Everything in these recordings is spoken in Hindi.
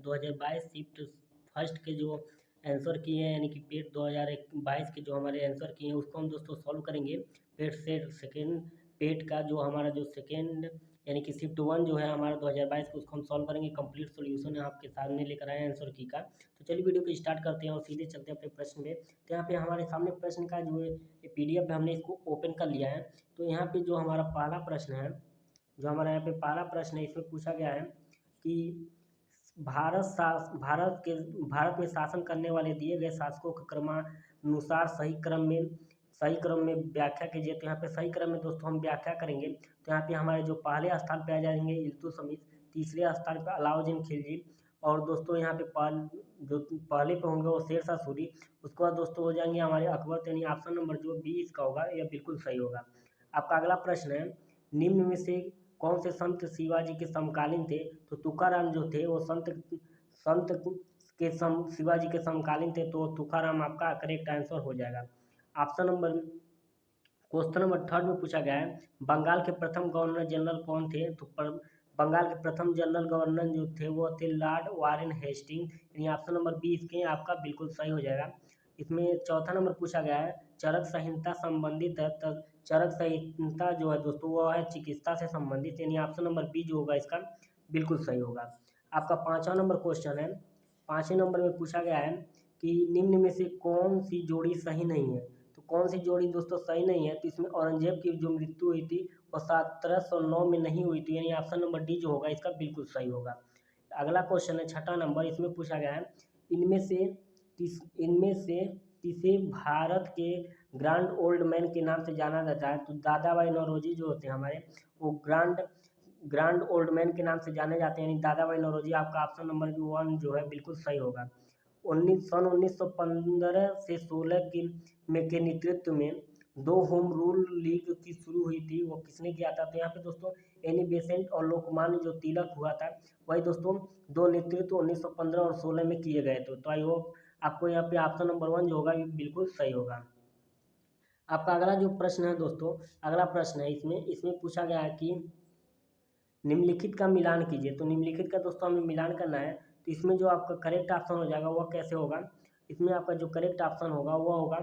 2022 शिफ्ट फर्स्ट के जो आंसर किए हैं, यानी कि पेट 2022 के जो हमारे आंसर किए हैं उसको हम दोस्तों सॉल्व करेंगे। पेट से सेकेंड पेट का जो हमारा जो सेकेंड यानी कि शिफ्ट 1 जो है हमारा 2022 का, उसको हम सॉल्व करेंगे। कंप्लीट सॉल्यूशन आपके सामने लेकर आए हैं आंसर की का। तो चलिए वीडियो को स्टार्ट करते हैं और सीधे चलते हैं अपने प्रश्न में। तो यहाँ पे हमारे सामने प्रश्न का जो PDF है हमने इसको ओपन कर लिया है। तो यहाँ पे जो हमारा पहला प्रश्न है, जो हमारा यहाँ पे पहला प्रश्न है, इसमें पूछा गया है कि भारत में शासन करने वाले दिए गए शासकों के क्रमानुसार सही क्रम में व्याख्या कीजिए। तो यहाँ पे सही क्रम में दोस्तों हम व्याख्या करेंगे। तो यहाँ पे हमारे जो पहले स्थान पे आ जाएंगे इल्तुतमिश, तीसरे स्थान पे अलाउद्दीन खिलजी, और दोस्तों यहाँ पे जो पहले पे होंगे वो शेर शाह सूरी। उसके बाद दोस्तों हो जाएंगे हमारे अकबर। यानी ऑप्शन नंबर जो 20 इसका होगा, यह बिल्कुल सही होगा। आपका अगला प्रश्न है, निम्न में से कौन से संत शिवाजी के समकालीन थे? तो तुकाराम जो थे वो संत शिवाजी के समकालीन थे, तो तुकाराम आपका करेक्ट आंसर हो जाएगा। ऑप्शन नंबर क्वेश्चन नंबर 3 में पूछा गया है, बंगाल के प्रथम गवर्नर जनरल कौन थे? तो बंगाल के प्रथम जनरल गवर्नर जो थे वो थे लॉर्ड वारेन हेस्टिंग। यानी ऑप्शन नंबर 20 के आपका बिल्कुल सही हो जाएगा। इसमें चौथा नंबर पूछा गया है, चरक संहिता संबंधित है। चरक संहिता जो है दोस्तों वो है चिकित्सा से संबंधित, यानी ऑप्शन नंबर बी जो होगा इसका बिल्कुल सही होगा। आपका 5वां नंबर क्वेश्चन है, 5वें नंबर में पूछा गया है कि निम्न में से कौन सी जोड़ी सही नहीं है? तो कौन सी जोड़ी दोस्तों सही नहीं है? तो इसमें औरंगजेब की जो मृत्यु हुई थी वो 1709 में नहीं हुई थी, यानी ऑप्शन नंबर डी जो होगा इसका बिल्कुल सही होगा। अगला क्वेश्चन है 6वां नंबर, इसमें पूछा गया है, इनमें से किसे भारत के ग्रांड ओल्ड मैन के नाम से जाना जाता है? तो दादा भाई नौरोजी जो होते हैं हमारे, वो ग्रांड ओल्ड मैन के नाम से जाने जाते हैं, यानी दादा भाई नौरोजी। आपका ऑप्शन नंबर 1 जो है बिल्कुल सही होगा। 1915 से 16 के नेतृत्व में 2 होम रूल लीग की शुरू हुई थी, वो किसने किया था? तो यहाँ पे दोस्तों एनी बेसेंट और लोकमान्य जो तिलक हुआ था, वही दोस्तों 2 नेतृत्व 1915 और 16 में किए गए थे। तो आई होप आपको यहाँ पे ऑप्शन नंबर 1 जो होगा ये बिल्कुल सही होगा। आपका अगला जो प्रश्न है दोस्तों, अगला प्रश्न है इसमें पूछा गया है कि निम्नलिखित का मिलान कीजिए। तो निम्नलिखित का दोस्तों हमें मिलान करना है। तो इसमें जो आपका करेक्ट ऑप्शन हो जाएगा वह कैसे होगा? इसमें आपका जो करेक्ट ऑप्शन होगा वह होगा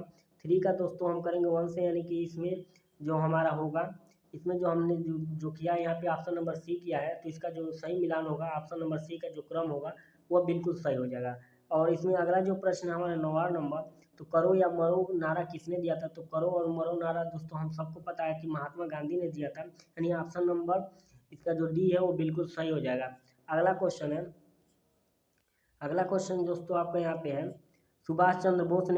3 का दोस्तों हम करेंगे 1 से, यानी कि इसमें जो हमारा होगा, इसमें जो हमने जो किया यहाँ पे ऑप्शन नंबर सी किया है, तो इसका जो सही मिलान होगा ऑप्शन नंबर सी का जो क्रम होगा वह बिल्कुल सही हो जाएगा। और इसमें अगला जो प्रश्न है हमारा 9वां नंबर, तो करो या मरो नारा किसने दिया था? तो करो और मरो नारा दोस्तों हम सबको पता है कि महात्मा गांधी ने दिया था, यानी ऑप्शन नंबर इसका जो डी है वो बिल्कुल सही हो जाएगा। अगला क्वेश्चन दोस्तों आपका यहाँ पे है, सुभाष चंद्र बोस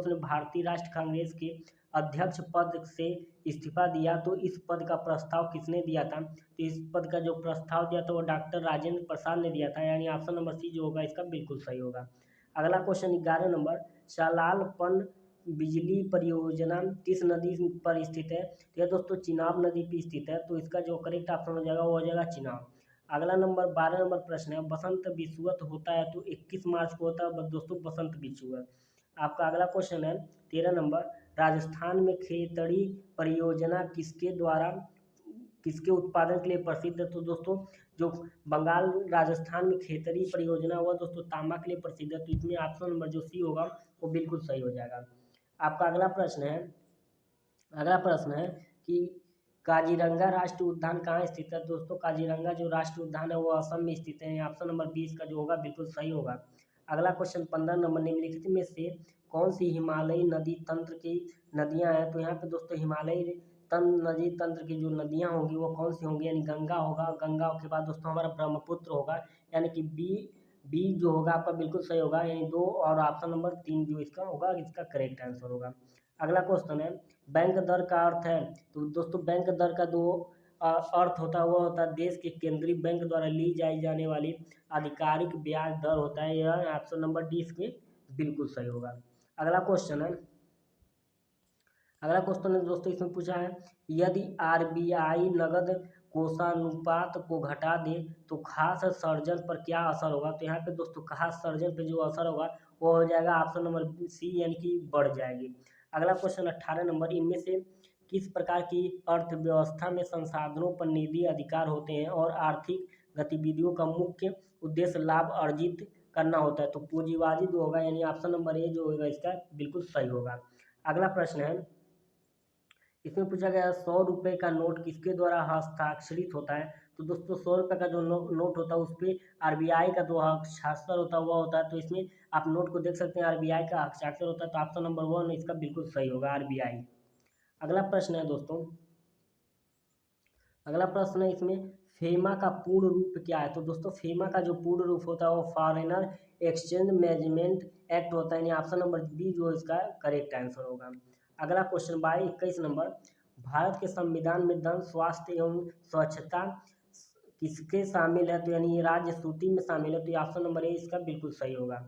ने भारतीय राष्ट्र कांग्रेस के अध्यक्ष पद से इस्तीफा दिया, तो इस पद का प्रस्ताव किसने दिया था? तो इस पद का जो प्रस्ताव दिया था वो डॉक्टर राजेंद्र प्रसाद ने दिया था, यानी ऑप्शन नंबर सी जो होगा इसका बिल्कुल सही होगा। अगला क्वेश्चन 11 नंबर, शालाल पन बिजली परियोजना किस नदी पर स्थित है? तो यह दोस्तों चिनाब नदी पर स्थित है, तो इसका जो करेक्ट ऑप्शन हो जाएगा वो हो जाएगा चिनाब। अगला नंबर 12 नंबर प्रश्न है, बसंत विषुवत होता है तो 21 मार्च को होता है दोस्तों बसंत विषुवत। आपका अगला क्वेश्चन है 13 नंबर, राजस्थान में खेतड़ी परियोजना किसके उत्पादन के लिए प्रसिद्ध है? तो दोस्तों जो बंगाल राजस्थान में खेतड़ी परियोजना हुआ दोस्तों तांबा के लिए प्रसिद्ध है, तो इसमें ऑप्शन नंबर जो सी होगा वो बिल्कुल सही हो जाएगा। आपका अगला प्रश्न है कि काजीरंगा राष्ट्रीय उद्यान कहाँ स्थित है? दोस्तों काजीरंगा जो राष्ट्रीय उद्यान है वो असम में स्थित है, ऑप्शन नंबर 20 का जो होगा बिल्कुल सही होगा। अगला क्वेश्चन 15 नंबर, निम्नलिखित में से कौन सी हिमालयी नदी तंत्र की नदियां हैं? तो यहाँ पे दोस्तों हिमालयी नदी तंत्र की जो नदियां होंगी वो कौन सी होंगी? यानी गंगा होगा, गंगा के बाद दोस्तों हमारा ब्रह्मपुत्र होगा, यानी कि बी जो होगा आपका बिल्कुल सही होगा, यानी 2 और ऑप्शन नंबर 3 जो इसका होगा इसका करेक्ट आंसर होगा। अगला क्वेश्चन है, बैंक दर का अर्थ है? तो दोस्तों बैंक दर का दो अर्थ होता है, वो होता है देश के केंद्रीय बैंक द्वारा ली जाने वाली आधिकारिक ब्याज दर होता है, यह ऑप्शन नंबर डी इसमें बिल्कुल सही होगा। अगला क्वेश्चन है दोस्तों, इसमें पूछा है, यदि RBI नगद कोषानुपात को घटा दे तो खास सर्जन पर क्या असर होगा? तो यहाँ पे दोस्तों खास सर्जन पे जो असर होगा वो हो जाएगा ऑप्शन नंबर सी, यानी कि बढ़ जाएगी। अगला क्वेश्चन 18 नंबर, इनमें से किस प्रकार की अर्थव्यवस्था में संसाधनों पर निधि अधिकार होते हैं और आर्थिक गतिविधियों का मुख्य उद्देश्य लाभ अर्जित करना होता है। तो पूंजीवादी जो होगा यानी ऑप्शन नंबर ए जो होगा इसका बिल्कुल सही होगा। अगला प्रश्न है, इसमें पूछा गया 100 रुपये का नोट किसके द्वारा हस्ताक्षरित होता है। तो दोस्तों 100 रुपये का जो नोट होता है उस पर आरबीआई का जो हस्ताक्षर होता है वह होता है। तो इसमें आप नोट को देख सकते हैं आरबीआई का हस्ताक्षर होता है। तो ऑप्शन नंबर 1 इसका बिल्कुल सही होगा, आरबीआई। अगला प्रश्न है दोस्तों, अगला प्रश्न है इसमें फेमा का पूर्ण रूप क्या है। तो दोस्तों फेमा का जो पूर्ण रूप होता है वो फॉरेनर एक्सचेंज मैनेजमेंट एक्ट होता है, यानी ऑप्शन नंबर बी जो इसका करेक्ट आंसर होगा। अगला क्वेश्चन 21 नंबर, भारत के संविधान में धन स्वास्थ्य एवं स्वच्छता किसके शामिल है। तो यानी ये राज्य सूची में शामिल है। तो ये ऑप्शन नंबर ए इसका बिल्कुल सही होगा।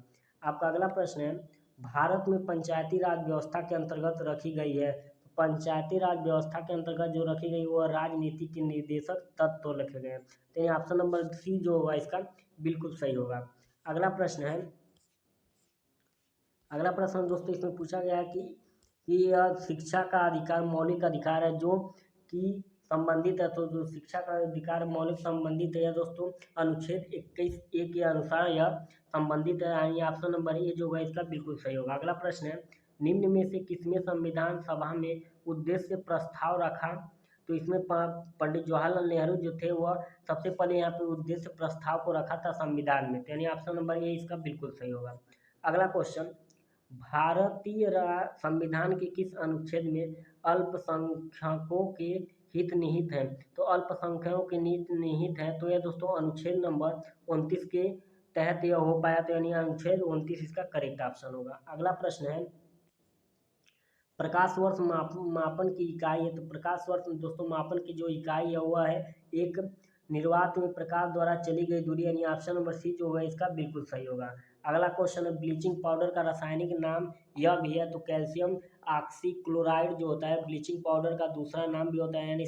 आपका अगला प्रश्न है, भारत में पंचायती राज व्यवस्था के अंतर्गत रखी गई है। पंचायती राज व्यवस्था के अंतर्गत जो रखी गई वो राजनीति के निर्देशक तत्व रखे गए हैं। तो ये ऑप्शन नंबर सी जो होगा इसका बिल्कुल सही होगा। अगला प्रश्न है, अगला प्रश्न दोस्तों इसमें पूछा गया है कि यह शिक्षा का अधिकार मौलिक अधिकार है जो कि संबंधित है। तो जो शिक्षा का अधिकार मौलिक संबंधित है दोस्तों अनुच्छेद 21A के अनुसार यह संबंधित है, यानी ऑप्शन नंबर ए जो होगा इसका बिल्कुल सही होगा। अगला प्रश्न है, निम्न में से किसने संविधान सभा में उद्देश्य प्रस्ताव रखा। तो इसमें पंडित जवाहरलाल नेहरू जो थे वह सबसे पहले यहाँ पे उद्देश्य प्रस्ताव को रखा था संविधान में। यानी ऑप्शन नंबर ए इसका बिल्कुल सही होगा। अगला क्वेश्चन, भारतीय संविधान के किस अनुच्छेद में अल्पसंख्यकों के हित निहित हैं। तो अल्पसंख्यकों के हित निहित है तो यह दोस्तों अनुच्छेद नंबर 29 के तहत यह हो पाया। तो यानी अनुच्छेद 29 इसका करेक्ट ऑप्शन होगा। अगला प्रश्न है, प्रकाश वर्ष मापन की इकाई है। तो प्रकाश वर्ष दोस्तों मापन की जो इकाई है वह है एक निर्वात में प्रकाश द्वारा चली गई दूरी, यानी ऑप्शन नंबर सी जो होगा इसका बिल्कुल सही होगा। अगला क्वेश्चन है, ब्लीचिंग पाउडर का रासायनिक नाम यह भी है। तो कैल्शियम ऑक्सीक्लोराइड जो होता है ब्लीचिंग पाउडर का दूसरा नाम भी होता है, यानी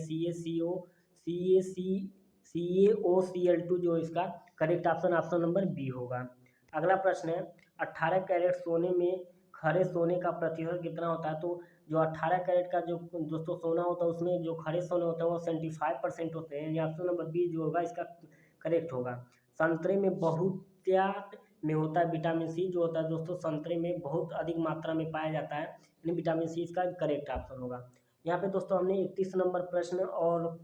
CaCO2 जो इसका करेक्ट ऑप्शन नंबर बी होगा। अगला प्रश्न है, 18 कैरेट सोने में खरे सोने का प्रतिशत कितना होता है। तो जो 18 कैरेट का जो दोस्तों सोना होता है उसमें जो खरे सोने होते हैं वो 75% होते हैं, यानी ऑप्शन नंबर बी जो होगा इसका करेक्ट होगा। संतरे में बहुतायत में होता है विटामिन सी जो होता है दोस्तों संतरे में बहुत अधिक मात्रा में पाया जाता है, यानी विटामिन सी इसका करेक्ट ऑप्शन होगा। यहाँ पे दोस्तों हमने 31 नंबर प्रश्न और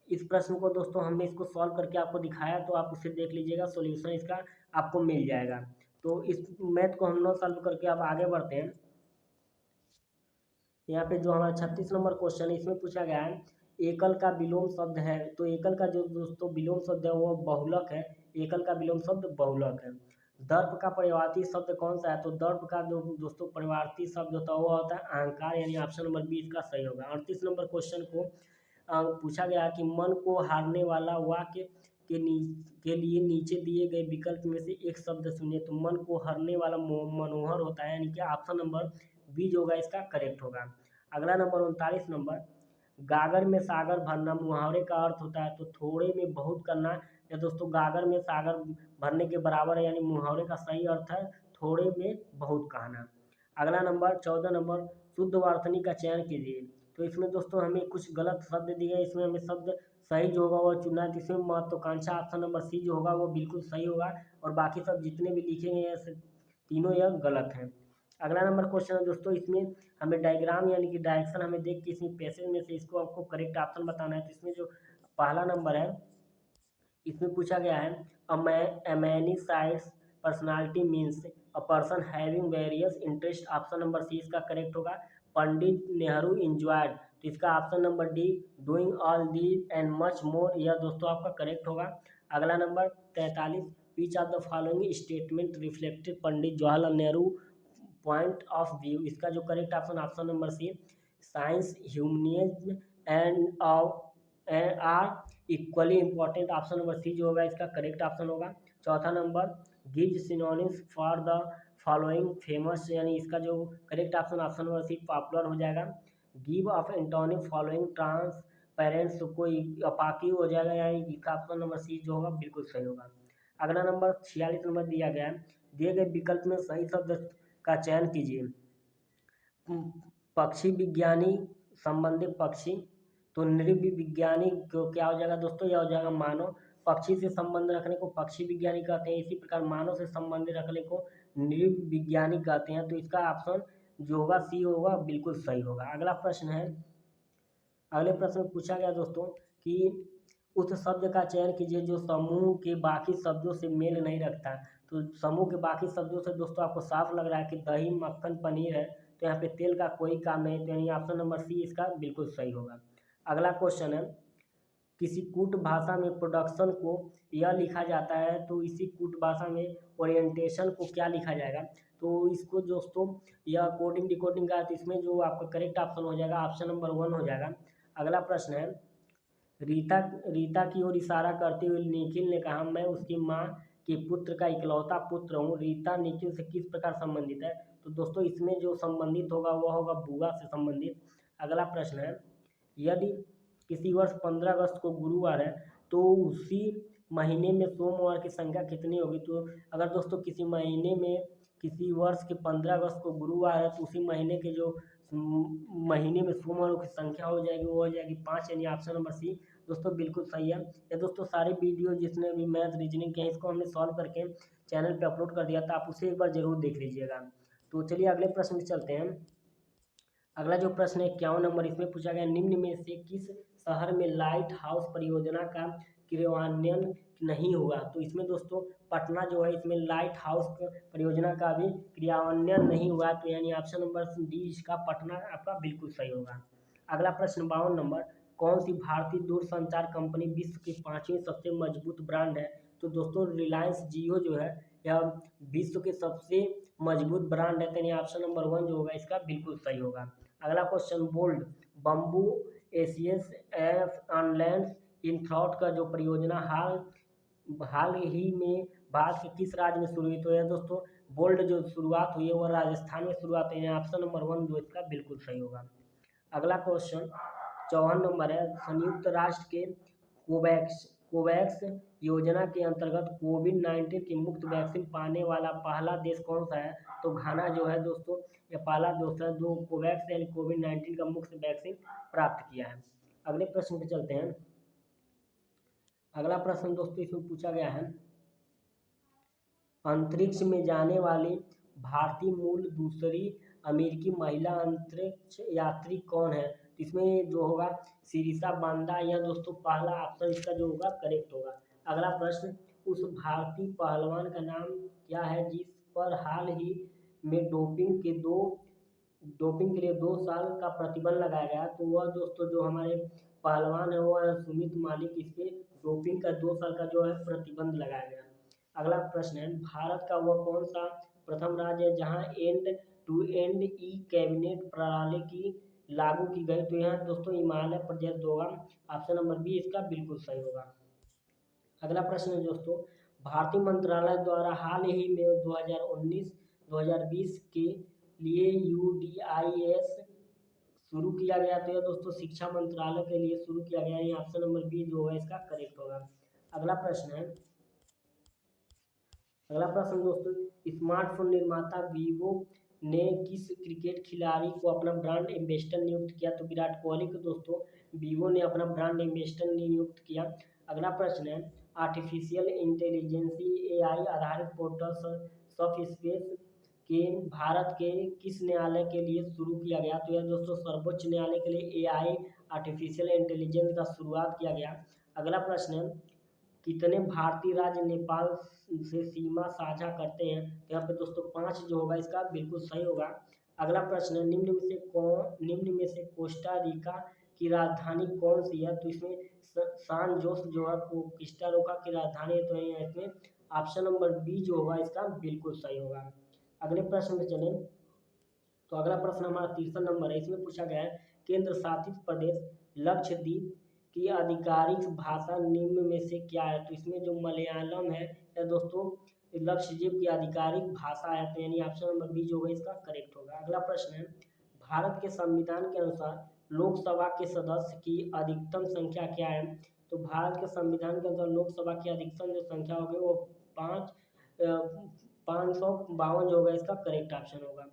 इस प्रश्न को दोस्तों हमने इसको सॉल्व करके आपको दिखाया, तो आप उसे देख लीजिएगा, सॉल्यूशन इसका आपको मिल जाएगा। तो इस मैथ को हम लोग सॉल्व करके अब आगे बढ़ते हैं। यहाँ पे जो हमारा 36 नंबर क्वेश्चन है इसमें पूछा गया है एकल का विलोम शब्द है। तो एकल का जो दोस्तों विलोम शब्द है वो बहुलक है। एकल का विलोम शब्द बहुलक है। दर्प का परिवारती शब्द कौन सा है। तो दर्प का जो दोस्तों परिवारती शब्द होता है वो होता है अहंकार, यानी ऑप्शन नंबर बी इसका सही होगा। 38 नंबर क्वेश्चन को पूछा गया कि मन को हारने वाला वाक्य के लिए नीचे दिए गए विकल्प में से एक शब्द सुनिए। तो मन को हरने वाला मनोहर होता है, यानी कि ऑप्शन नंबर बी जो होगा इसका करेक्ट होगा। अगला नंबर 39 नंबर, गागर में सागर भरना मुहावरे का अर्थ होता है। तो थोड़े में बहुत करना या दोस्तों गागर में सागर भरने के बराबर है, यानी मुहावरे का सही अर्थ है थोड़े में बहुत कहना। अगला नंबर 14 नंबर, शुद्ध वर्तनी का चयन कीजिए। तो इसमें दोस्तों हमें कुछ गलत शब्द दिए, इसमें हमें शब्द सही जो होगा वो चुनना है। इसमें महत्वाकांक्षा ऑप्शन नंबर सी जो होगा वो बिल्कुल सही होगा, और बाकी सब जितने भी लिखे गए हैं तीनों यह गलत हैं। अगला नंबर क्वेश्चन है दोस्तों, इसमें हमें डायग्राम यानी कि डायरेक्शन हमें देख के इसमें पैसेज में से इसको आपको करेक्ट ऑप्शन बताना है। तो इसमें जो पहला नंबर है इसमें पूछा गया है a many sided personality means a person having various interest, option number C इसका करेक्ट होगा। पंडित नेहरू इंजॉयड, तो इसका option number D doing all these and much more, यह दोस्तों आपका करेक्ट होगा। अगला number 43, which of the following statement reflected Pandit Jawaharlal Nehru point of view, इसका जो correct option number C science humanism and are equally important, option number C जो होगा इसका करेक्ट ऑप्शन होगा। चौथा number, give synonyms for the following famous, यानी इसका जो correct option number C popular हो जाएगा। Give of antonym following transparents, कोई अपाकी हो जाएगा, यानी इसका ऑप्शन नंबर सी जो होगा बिल्कुल सही होगा। अगला नंबर 46 नंबर दिया गया है, दिए गए विकल्प में सही शब्द का चयन कीजिए। पक्षी विज्ञानी संबंधित पक्षी, तो नृविज्ञानी क्या हो जाएगा दोस्तों, यह हो जाएगा मानव। पक्षी से संबंध रखने को पक्षी विज्ञानी कहते हैं। इसी प्रकार मानव से संबंध रखने को नृ विज्ञानी कहते हैं। तो इसका ऑप्शन जो होगा सी होगा, बिल्कुल सही होगा। अगला प्रश्न है, अगले प्रश्न में पूछा गया दोस्तों कि उस शब्द का चयन कीजिए जो समूह के बाकी शब्दों से मेल नहीं रखता। तो समूह के बाकी शब्दों से दोस्तों आपको साफ लग रहा है कि दही, मक्खन, पनीर है, तो यहाँ पे तेल का कोई काम नहीं, तो यानी ऑप्शन नंबर सी इसका बिल्कुल सही होगा। अगला क्वेश्चन है, किसी कूट भाषा में प्रोडक्शन को यह लिखा जाता है, तो इसी कूट भाषा में ओरिएंटेशन को क्या लिखा जाएगा? तो इसको दोस्तों यह कोडिंग डिकोडिंग का है, तो इसमें जो आपका करेक्ट ऑप्शन हो जाएगा ऑप्शन नंबर 1 हो जाएगा। अगला प्रश्न है, रीता रीता की ओर इशारा करते हुए निखिल ने कहा, मैं उसकी माँ के पुत्र का इकलौता पुत्र हूँ। रीता निखिल से किस प्रकार संबंधित है? तो दोस्तों इसमें जो संबंधित होगा वह होगा बुआ से संबंधित। अगला प्रश्न है, यदि किसी वर्ष 15 अगस्त को गुरुवार है तो उसी महीने में सोमवार की संख्या कितनी होगी? तो अगर दोस्तों किसी महीने में किसी वर्ष के 15 अगस्त को गुरुवार है तो उसी महीने के जो महीने में सोमवारों की संख्या हो जाएगी वो हो जाएगी 5, यानी ऑप्शन नंबर सी दोस्तों बिल्कुल सही है। ये दोस्तों सारे वीडियो जितने भी मैथ रीजनिंग के हैं इसको हमने सॉल्व करके चैनल पे अपलोड कर दिया था, आप उसे एक बार जरूर देख लीजिएगा। तो चलिए अगले प्रश्न में चलते हैं। अगला जो प्रश्न है 51 नंबर, इसमें पूछा गया, निम्न में से किस शहर में लाइट हाउस परियोजना का क्रियान्वयन नहीं हुआ? तो इसमें दोस्तों पटना जो है इसमें लाइट हाउस परियोजना का भी क्रियान्वयन नहीं हुआ, तो यानी ऑप्शन नंबर डी इसका पटना आपका बिल्कुल सही होगा। अगला प्रश्न 52 नंबर, कौन सी भारतीय दूरसंचार कंपनी विश्व की 5वीं सबसे मजबूत ब्रांड है? तो दोस्तों रिलायंस जियो जो है यह विश्व के सबसे मजबूत ब्रांड है, यानी ऑप्शन नंबर 1 जो होगा इसका बिल्कुल सही होगा। अगला क्वेश्चन, बोल्ड बम्बू एशियस ऑनलैंड इन थॉट का जो परियोजना हाल ही में भारत के किस राज्य में शुरू हुई? तो यह दोस्तों बोल्ड जो शुरुआत हुई है वह राजस्थान में शुरुआत हुई है, ऑप्शन नंबर 1 जो इसका बिल्कुल सही होगा। अगला क्वेश्चन 54 नंबर है, संयुक्त राष्ट्र के कोवैक्स योजना के अंतर्गत कोविड-19 की मुफ्त वैक्सीन पाने वाला पहला देश कौन सा है? तो घाना जो है दोस्तों ये पहला देश है जो कोवैक्स यानी कोविड-19 का मुफ्त वैक्सीन प्राप्त किया है। अगले प्रश्न पे चलते हैं। अगला प्रश्न दोस्तों इसमें पूछा गया है, अंतरिक्ष में जाने वाली भारतीय मूल दूसरी अमेरिकी महिला अंतरिक्ष यात्री कौन है? तो इसमें जो होगा सिरिसा बांदा, यह दोस्तों पहला ऑप्शन इसका जो होगा करेक्ट होगा। अगला प्रश्न, उस भारतीय पहलवान का नाम क्या है जिस पर हाल ही में डोपिंग के लिए 2 साल का प्रतिबंध लगाया गया? तो वह दोस्तों जो हमारे पहलवान है वो है सुमित मालिक, इस पे डोपिंग का 2 साल का जो है प्रतिबंध लगाया गया। अगला प्रश्न है, भारत का वह कौन सा प्रथम राज्य है जहां end to end e cabinet प्रणाली की लागू की गई? तो यहाँ दोस्तों हिमाचल प्रदेश होगा, ऑप्शन नंबर बी इसका बिल्कुल सही होगा। अगला प्रश्न है दोस्तों, भारतीय मंत्रालय द्वारा हाल ही में 2019-2020 के लिए UDIS शुरू किया गया, तो यह दोस्तों शिक्षा मंत्रालय के लिए शुरू किया गया है, ऑप्शन नंबर बी जो है इसका करेक्ट होगा। अगला प्रश्न है, अगला प्रश्न दोस्तों, स्मार्टफोन निर्माता वीवो ने किस क्रिकेट खिलाड़ी को अपना ब्रांड एम्बेसडर नियुक्त किया? तो विराट कोहली को दोस्तों वीवो ने अपना ब्रांड एम्बेसडर नियुक्त किया। अगला प्रश्न है, आर्टिफिशियल इंटेलिजेंसी AI आधारित पोर्टल सबस्पेस के भारत के किस न्यायालय के लिए शुरू किया गया? तो यह दोस्तों सर्वोच्च न्यायालय के लिए AI आर्टिफिशियल इंटेलिजेंस का शुरुआत किया गया। अगला प्रश्न है, कितने भारतीय राज्य नेपाल से सीमा साझा करते हैं? तो यहाँ पे दोस्तों 5 जो होगा इसका बिल्कुल सही होगा। अगला प्रश्न है, निम्न में से कोस्टा रिका की राजधानी कौन सी है? तो इसमें सान जोस जो है कोस्टा रिका की राजधानी है, तो यहाँ इसमें ऑप्शन नंबर बी जो होगा इसका बिल्कुल सही होगा। अगले प्रश्न पे चलें, तो अगला प्रश्न हमारा 63 नंबर है, इसमें पूछा गया है, केंद्र शासित प्रदेश लक्षद्वीप की आधिकारिक भाषा निम्न में से क्या है? तो इसमें जो मलयालम है या दोस्तों लक्षद्वीप की आधिकारिक भाषा है, तो यानी ऑप्शन नंबर बी जो होगा इसका करेक्ट होगा। अगला प्रश्न है, भारत के संविधान के अनुसार लोकसभा के सदस्य की अधिकतम संख्या क्या है? तो भारत के संविधान के अनुसार लोकसभा की अधिकतम जो संख्या होगी वो 552 जो होगा इसका करेक्ट ऑप्शन होगा।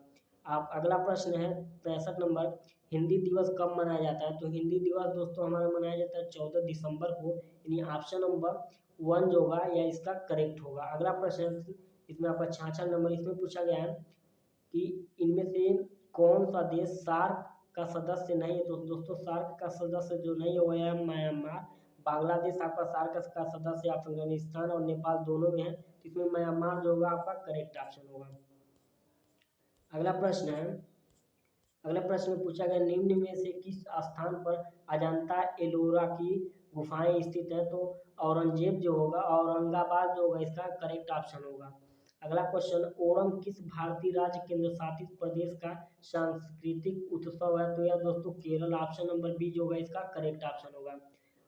आप अगला प्रश्न है 65 नंबर, हिंदी दिवस कब मनाया जाता है? तो हिंदी दिवस दोस्तों हमारा मनाया जाता है 14 दिसंबर को, यानी ऑप्शन नंबर वन जो होगा यह इसका करेक्ट होगा। अगला प्रश्न इसमें आपका 66 नंबर, इसमें पूछा गया है कि इनमें से कौन सा देश सार्क का सदस्य नहीं है। तो दोस्तों सार्क का सदस्य जो नहीं है वह है म्यांमार। बांग्लादेश आपका सार्क का सदस्य, अफगानिस्तान और नेपाल दोनों में है, तो इसमें म्यांमार जो होगा आपका करेक्ट ऑप्शन होगा। अगला प्रश्न है, अगले प्रश्न में पूछा गया निम्न में से किस स्थान पर अजंता एलोरा की गुफाएं स्थित है। तो औरंगजेब जो होगा, औरंगाबाद जो होगा इसका करेक्ट ऑप्शन होगा। अगला क्वेश्चन, ओणम किस भारतीय राज्य केंद्र शासित प्रदेश का सांस्कृतिक उत्सव है। तो यह दोस्तों केरल, ऑप्शन नंबर बी जो होगा इसका करेक्ट ऑप्शन होगा।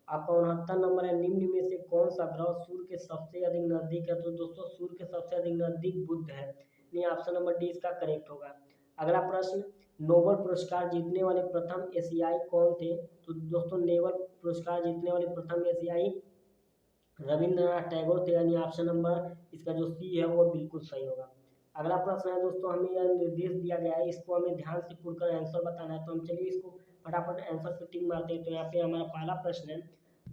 आपका 69 नंबर है, निम्न में से कौन सा ग्रह सूर्य के सबसे अधिक नजदीक है। तो दोस्तों सूर्य के सबसे अधिक नजदीक बुध है, यानी ऑप्शन नंबर डी इसका करेक्ट होगा। अगला प्रश्न, नोबेल पुरस्कार जीतने वाले प्रथम एशियाई कौन थे। तो दोस्तों नोबेल पुरस्कार जीतने वाले प्रथम एशियाई रविंद्रनाथ टैगोर थे, यानी ऑप्शन नंबर इसका जो सी है वो बिल्कुल सही होगा। अगला प्रश्न है दोस्तों, हमें यह निर्देश दिया गया है, इसको हमें ध्यान से पढ़कर आंसर बताना है। तो हम चलिए इसको फटाफट आंसर पे टिक मारते हैं। तो यहाँ पे हमारा पहला प्रश्न है,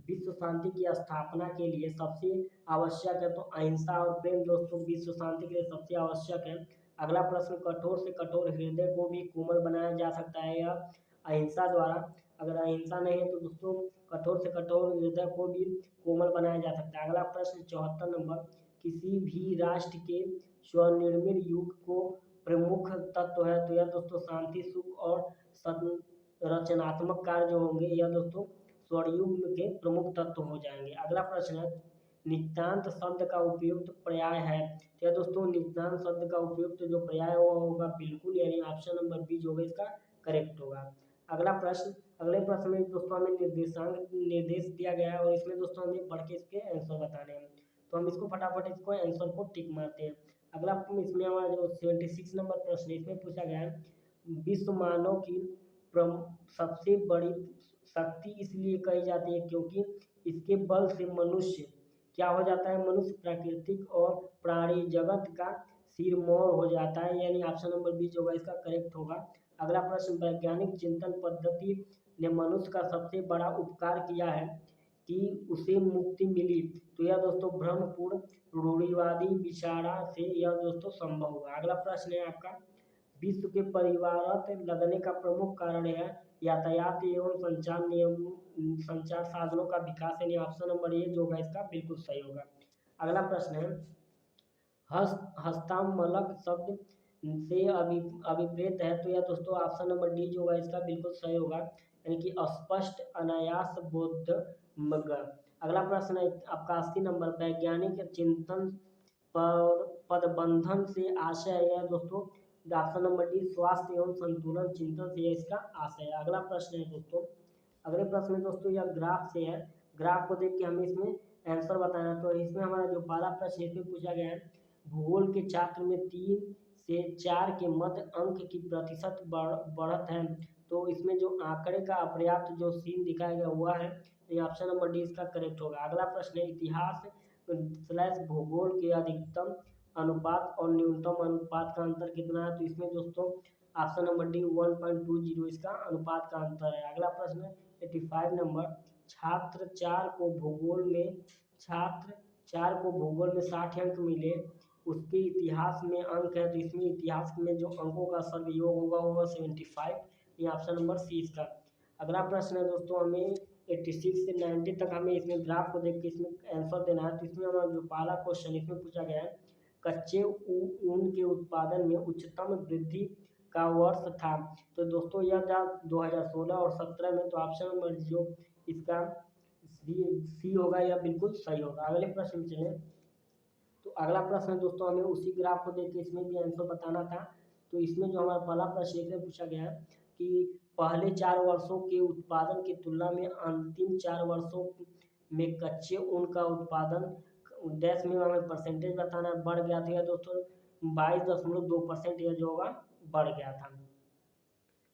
विश्व शांति की स्थापना के लिए सबसे आवश्यक है। तो अहिंसा और प्रेम दोस्तों विश्व शांति के लिए सबसे आवश्यक है। अगला प्रश्न, कठोर से कठोर हृदय को भी कोमल बनाया जा सकता है या अहिंसा द्वारा। अगर अहिंसा नहीं है तो दोस्तों कठोर से कठोर हृदय को भी कोमल बनाया जा सकता है। अगला प्रश्न 74 नंबर, किसी भी राष्ट्र के स्वनिर्मित युग को प्रमुख तत्व है। तो यह दोस्तों शांति, सुख और रचनात्मक कार्य जो होंगे यह दोस्तों स्वर्णयुग के प्रमुख तत्व हो जाएंगे। अगला प्रश्न है, नितांत शब्द का उपयुक्त पर्याय है। तो यह दोस्तों नितांत शब्द का उपयुक्त जो पर्याय वो होगा बिल्कुल, यानी ऑप्शन नंबर बी जो होगा इसका करेक्ट होगा। अगला प्रश्न, अगले प्रश्न में दोस्तों हमें निर्देश दिया गया है और इसमें दोस्तों हमें पढ़ के इसके आंसर बताने हैं। तो हम इसको फटाफट इसको आंसर को टिक मारते हैं। अगला इसमें हमारा जो 76 नंबर प्रश्न है, इसमें पूछा गया है विश्व मानव की सबसे बड़ी शक्ति इसलिए कही जाती है क्योंकि इसके बल से मनुष्य क्या हो जाता है, मनुष्य प्राकृतिक और प्राणी जगत का सिरमौर हो जाता है, यानी ऑप्शन नंबर बी जो होगा इसका करेक्ट होगा। अगला प्रश्न, वैज्ञानिक चिंतन पद्धति ने मनुष्य का सबसे बड़ा उपकार किया है कि उसे मुक्ति मिली। तो यह दोस्तों ब्रह्मपूर्ण रूढ़िवादी विचारा से यह दोस्तों संभव हुआ। अगला प्रश्न है आपका, विश्व के परिवारत लगने का प्रमुख कारण है यातायात एवं संचार साधनों का विकास, यानी ऑप्शन नंबर ए जो होगा इसका बिल्कुल सही होगा। अगला प्रश्न है, हस्तामलक शब्द से अभिप्रेत है। तो यह दोस्तों ऑप्शन नंबर डी जो होगा इसका बिल्कुल सही होगा, यानी कि अस्पष्ट अनायास बोध मग। अगला प्रश्न है आपका 80 नंबर, वैज्ञानिक चिंतन पर पदबंधन से आशय है दोस्तों ऑप्शन नंबर डी स्वास्थ्य एवं संतुलन चिंतन से इसका आशय है। अगला प्रश्न है दोस्तों, अगले प्रश्न में दोस्तों यह ग्राफ से है, ग्राफ को देख के हमें इसमें आंसर बताना है। तो इसमें हमारा जो पहला प्रश्न इसमें पूछा गया है, भूगोल के छात्र में 3 से 4 के मध्य अंक की प्रतिशत बढ़त है। तो इसमें जो आंकड़े का अपर्याप्त जो सीन दिखाया गया हुआ है, ऑप्शन नंबर डी इसका करेक्ट होगा। अगला प्रश्न है, इतिहास / भूगोल के अधिकतम अनुपात और न्यूनतम अनुपात का अंतर कितना है। तो इसमें दोस्तों ऑप्शन नंबर डी 1.20 इसका अनुपात का अंतर है। अगला प्रश्न 85 नंबर, छात्र 4 को भूगोल में 60 अंक मिले, उसके इतिहास में अंक है। तो इसमें इतिहास में जो अंकों का सर्वयोग होगा वो 75, ये ऑप्शन नंबर सी इसका। अगला प्रश्न है दोस्तों, हमें 86 से 90 तक हमें इसमें ग्राफ को देख के इसमें आंसर देना है। तो इसमें हमारा जो पहला क्वेश्चन इसमें पूछा गया है, कच्चे ऊन के उत्पादन में उच्चतम वृद्धि का वर्ष था। तो दोस्तों यह था 2016 और 17 में। तो ऑप्शन नंबर जो इसका सी होगा यह बिल्कुल सही होगा। अगले प्रश्न चले, तो अगला प्रश्न दोस्तों हमें उसी ग्राफ को देख के इसमें भी आंसर बताना था। तो इसमें जो हमारा पहला प्रश्न इसमें पूछा गया है कि पहले 4 वर्षों के उत्पादन की तुलना में अंतिम 4 वर्षों में कच्चे ऊन का उत्पादन डैश में हमें परसेंटेज बताना है, बढ़ गया था दोस्तों 22.2% यह जो होगा बढ़ गया था।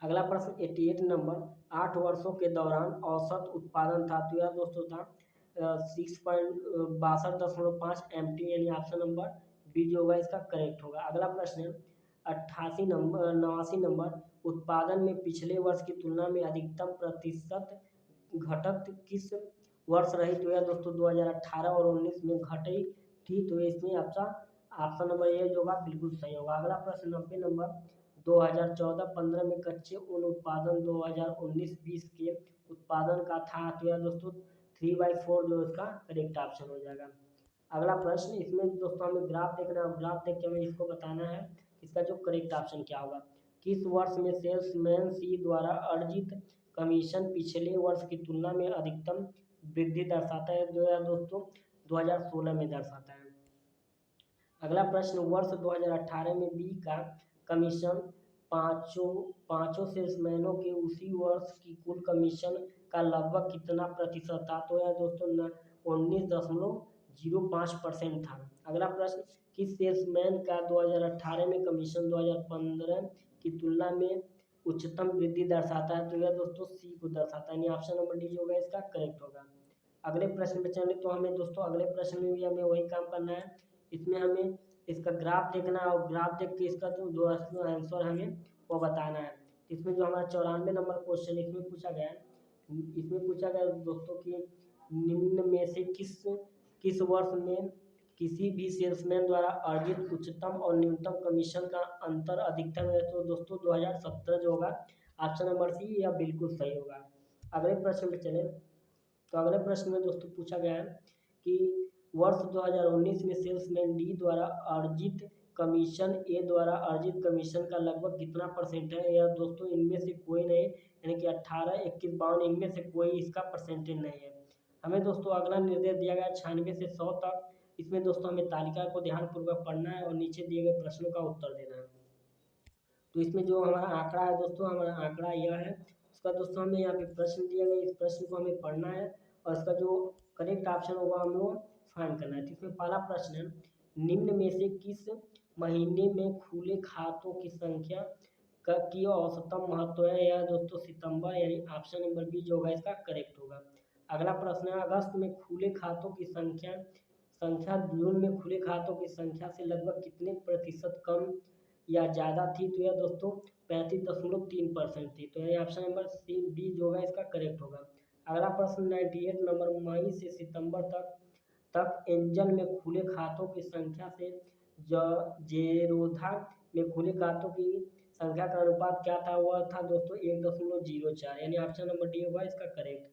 अगला प्रश्न 88 नंबर, 8 वर्षों के दौरान औसत उत्पादन था। तो यह दोस्तों था 62.5 MT, यानी ऑप्शन नंबर बी जो होगा इसका करेक्ट होगा। अगला प्रश्न है 89 नंबर, उत्पादन में पिछले वर्ष की तुलना में अधिकतम प्रतिशत घटक किस वर्ष रही तो यह दोस्तों 2018 और 19 में घटी थी, तो इसमें आपका ऑप्शन नंबर ए जो होगा बिल्कुल सही होगा। अगला प्रश्न 90 नंबर, 2014-15 में कच्चे ऊन उत्पादन 2019-20 के उत्पादन का था, तो यह दोस्तों 3/4 जो इसका करेक्ट ऑप्शन हो जाएगा। अगला प्रश्न, इसमें दोस्तों हमें ग्राफ देखना है, ग्राफ देख के हमें इसको बताना है इसका जो करेक्ट ऑप्शन क्या होगा। किस वर्ष में सेल्समैन सी द्वारा अर्जित कमीशन पिछले वर्ष की तुलना में अधिकतम वृद्धि दर्शाता है, जो है दोस्तों 2016 में दर्शाता है। अगला प्रश्न, वर्ष 2018 में बी का कमीशन पाँचों सेल्समैनों के उसी वर्ष की कुल कमीशन का लगभग कितना प्रतिशत था, तो यह दोस्तों 19.05% था। अगला प्रश्न, किस सेल्समैन का 2018 में कमीशन 2015 की तुलना में उच्चतम वृद्धि दर्शाता है, तो यह दोस्तों सी को दर्शाता है, यानी ऑप्शन नंबर डी जो होगा इसका करेक्ट होगा। अगले प्रश्न पे चले तो हमें दोस्तों अगले प्रश्न में भी हमें वही काम करना है, इसमें हमें इसका ग्राफ देखना है और ग्राफ देख के इसका जो आंसर हमें वो बताना है। इसमें जो हमारा 94 नंबर क्वेश्चन इसमें पूछा गया है, इसमें पूछा गया दोस्तों कि निम्न में से किस वर्ष में किसी भी सेल्समैन द्वारा अर्जित उच्चतम और न्यूनतम कमीशन का अंतर अधिकतम है, तो दोस्तों 2017 जो होगा ऑप्शन नंबर सी यह बिल्कुल सही होगा। अगले प्रश्न पे चले तो अगले प्रश्न में दोस्तों पूछा गया है कि वर्ष 2019 में सेल्समैन डी द्वारा अर्जित कमीशन ए द्वारा अर्जित कमीशन का लगभग कितना परसेंट है, यह दोस्तों इनमें से कोई नहीं, यानी कि 18, 21, 52 इनमें से कोई इसका परसेंटेज नहीं है। हमें दोस्तों अगला निर्देश दिया गया 96 से 100 तक, इसमें दोस्तों हमें तालिका को ध्यानपूर्वक पढ़ना है और नीचे दिए गए प्रश्नों का उत्तर देना है। तो इसमें जो हमारा आंकड़ा है दोस्तों, हमारा आंकड़ा यह है, उसका दोस्तों हमें यहाँ पे प्रश्न दिया गया, इस प्रश्न को हमें पढ़ना है और इसका जो करेक्ट ऑप्शन होगा हम लोग फाइंड करना है। तो इसमें पहला प्रश्न है, निम्न में से किस महीने में खुले खातों की संख्या की औसतम महत्व है, यह दोस्तों सितंबर, यानी ऑप्शन नंबर बी जो होगा इसका करेक्ट होगा। अगला प्रश्न है, अगस्त में खुले खातों की संख्या जून में खुले खातों की संख्या से लगभग कितने प्रतिशत कम या ज़्यादा थी, तो यह दोस्तों 35.3% थी, तो यह ऑप्शन नंबर सी बी जो होगा इसका करेक्ट होगा। अगला प्रश्न 98 नंबर, मई से सितंबर तक एंजल में खुले खातों की संख्या से जेरोधा में खुले खातों की संख्या का अनुपात क्या था, वह था दोस्तों 1.04, यानी ऑप्शन नंबर डी होगा इसका करेक्ट।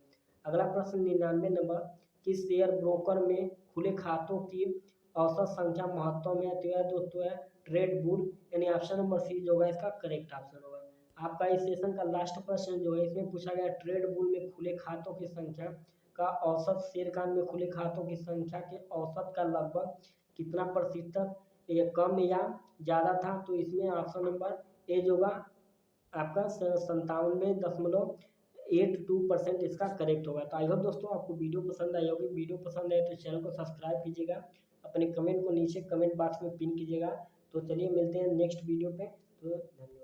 अगला प्रश्न 99 नंबर, किस शेयर ब्रोकर में खुले खातों की औसत संख्या महत्व में है, तो यह दोस्तों है ट्रेड बुल, यानी ऑप्शन नंबर सी जो होगा इसका करेक्ट ऑप्शन होगा। आपका इस सेशन का लास्ट प्रश्न जो है इसमें पूछा गया, ट्रेड बुल में खुले खातों की संख्या का औसत शेर खान में खुले खातों की संख्या के औसत का लगभग कितना प्रतिशत ये कम या ज़्यादा था, तो इसमें ऑप्शन नंबर ए जो होगा आपका 97.82% इसका करेक्ट होगा। तो आई होप दोस्तों आपको वीडियो पसंद आई होगी, वीडियो पसंद आए तो चैनल को सब्सक्राइब कीजिएगा, अपने कमेंट को नीचे कमेंट बॉक्स में पिन कीजिएगा। तो चलिए मिलते हैं नेक्स्ट वीडियो पे, तो धन्यवाद।